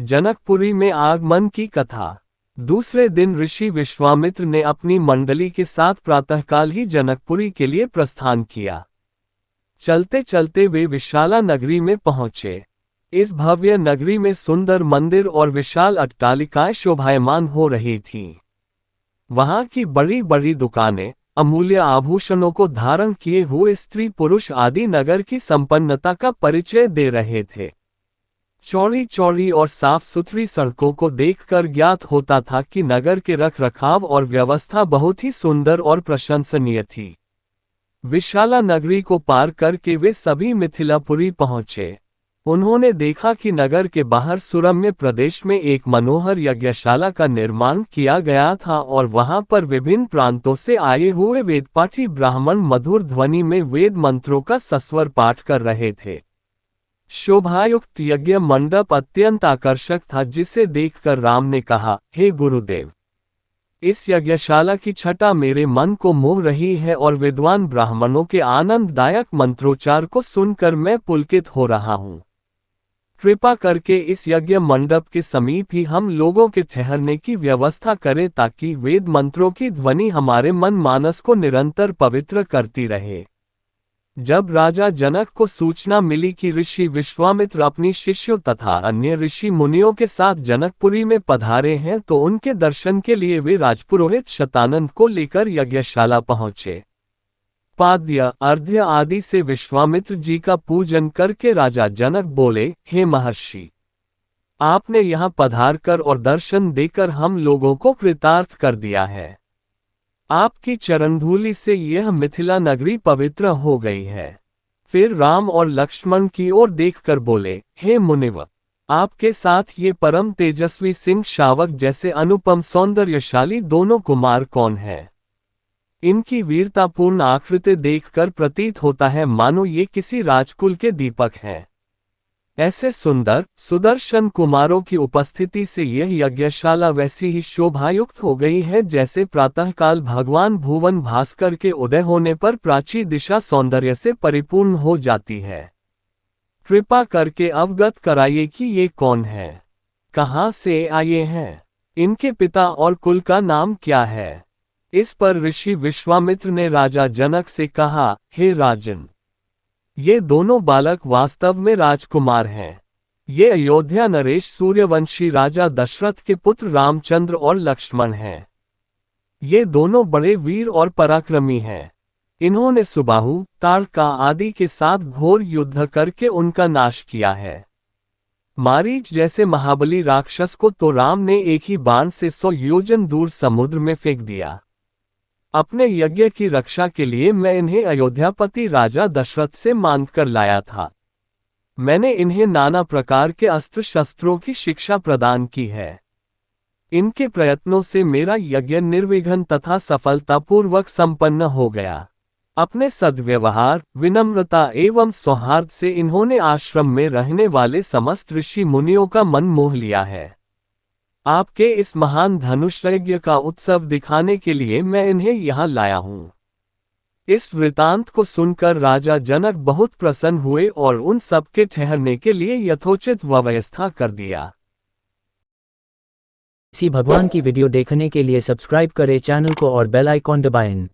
जनकपुरी में आगमन की कथा। दूसरे दिन ऋषि विश्वामित्र ने अपनी मंडली के साथ प्रातःकाल ही जनकपुरी के लिए प्रस्थान किया। चलते चलते वे विशाला नगरी में पहुंचे। इस भव्य नगरी में सुंदर मंदिर और विशाल अट्टालिकाएं शोभायमान हो रही थीं। वहां की बड़ी बड़ी दुकानें अमूल्य आभूषणों को धारण किए हुए स्त्री पुरुष आदि नगर की संपन्नता का परिचय दे रहे थे। चौड़ी चौड़ी और साफ सुथरी सड़कों को देखकर ज्ञात होता था कि नगर के रखरखाव और व्यवस्था बहुत ही सुंदर और प्रशंसनीय थी। विशाला नगरी को पार करके वे सभी मिथिलापुरी पहुंचे। उन्होंने देखा कि नगर के बाहर सुरम्य प्रदेश में एक मनोहर यज्ञशाला का निर्माण किया गया था और वहां पर विभिन्न प्रांतों से आए हुए वेदपाठी ब्राह्मण मधुर ध्वनि में वेद मंत्रों का सस्वर पाठ कर रहे थे। शोभायुक्त यज्ञ मंडप अत्यंत आकर्षक था, जिसे देखकर राम ने कहा, हे गुरुदेव, इस यज्ञशाला की छटा मेरे मन को मोह रही है और विद्वान ब्राह्मणों के आनंददायक मंत्रोच्चार को सुनकर मैं पुलकित हो रहा हूँ। कृपा करके इस यज्ञ मंडप के समीप ही हम लोगों के ठहरने की व्यवस्था करें ताकि वेद मंत्रों की ध्वनि हमारे मन मानस को निरंतर पवित्र करती रहे। जब राजा जनक को सूचना मिली कि ऋषि विश्वामित्र अपनी शिष्यों तथा अन्य ऋषि मुनियों के साथ जनकपुरी में पधारे हैं तो उनके दर्शन के लिए वे राजपुरोहित शतानंद को लेकर यज्ञशाला पहुंचे। पाद्य अर्घ्य आदि से विश्वामित्र जी का पूजन करके राजा जनक बोले, हे महर्षि, आपने यहाँ पधार कर और दर्शन देकर हम लोगों को कृतार्थ कर दिया है। आपकी चरणधूलि से यह मिथिला नगरी पवित्र हो गई है। फिर राम और लक्ष्मण की ओर देखकर बोले, हे मुनिवर, आपके साथ ये परम तेजस्वी सिंह शावक जैसे अनुपम सौंदर्यशाली दोनों कुमार कौन है? इनकी वीरतापूर्ण आकृति देखकर प्रतीत होता है मानो ये किसी राजकुल के दीपक हैं। ऐसे सुंदर सुदर्शन कुमारों की उपस्थिति से यह यज्ञशाला वैसी ही शोभायुक्त हो गई है जैसे प्रातःकाल भगवान भुवन भास्कर के उदय होने पर प्राची दिशा सौंदर्य से परिपूर्ण हो जाती है। कृपा करके अवगत कराइए कि ये कौन है, कहाँ से आए हैं, इनके पिता और कुल का नाम क्या है। इस पर ऋषि विश्वामित्र ने राजा जनक से कहा, हे राजन, ये दोनों बालक वास्तव में राजकुमार हैं। ये अयोध्या नरेश सूर्यवंशी राजा दशरथ के पुत्र रामचंद्र और लक्ष्मण हैं। ये दोनों बड़े वीर और पराक्रमी हैं। इन्होंने सुबाहु ताड़का आदि के साथ घोर युद्ध करके उनका नाश किया है। मारीच जैसे महाबली राक्षस को तो राम ने एक ही बाण से 100 योजन दूर समुद्र में फेंक दिया। अपने यज्ञ की रक्षा के लिए मैं इन्हें अयोध्यापति राजा दशरथ से मांग कर लाया था। मैंने इन्हें नाना प्रकार के अस्त्र शस्त्रों की शिक्षा प्रदान की है। इनके प्रयत्नों से मेरा यज्ञ निर्विघ्न तथा सफलतापूर्वक संपन्न हो गया। अपने सद्व्यवहार, विनम्रता एवं सौहार्द से इन्होंने आश्रम में रहने वाले समस्त ऋषि मुनियों का मन मोह लिया है। आपके इस महान धनुष यज्ञ का उत्सव दिखाने के लिए मैं इन्हें यहाँ लाया हूँ। इस वृतांत को सुनकर राजा जनक बहुत प्रसन्न हुए और उन सब के ठहरने के लिए यथोचित व्यवस्था कर दिया। इसी भगवान की वीडियो देखने के लिए सब्सक्राइब करें चैनल को और बेल आइकॉन दबाएं।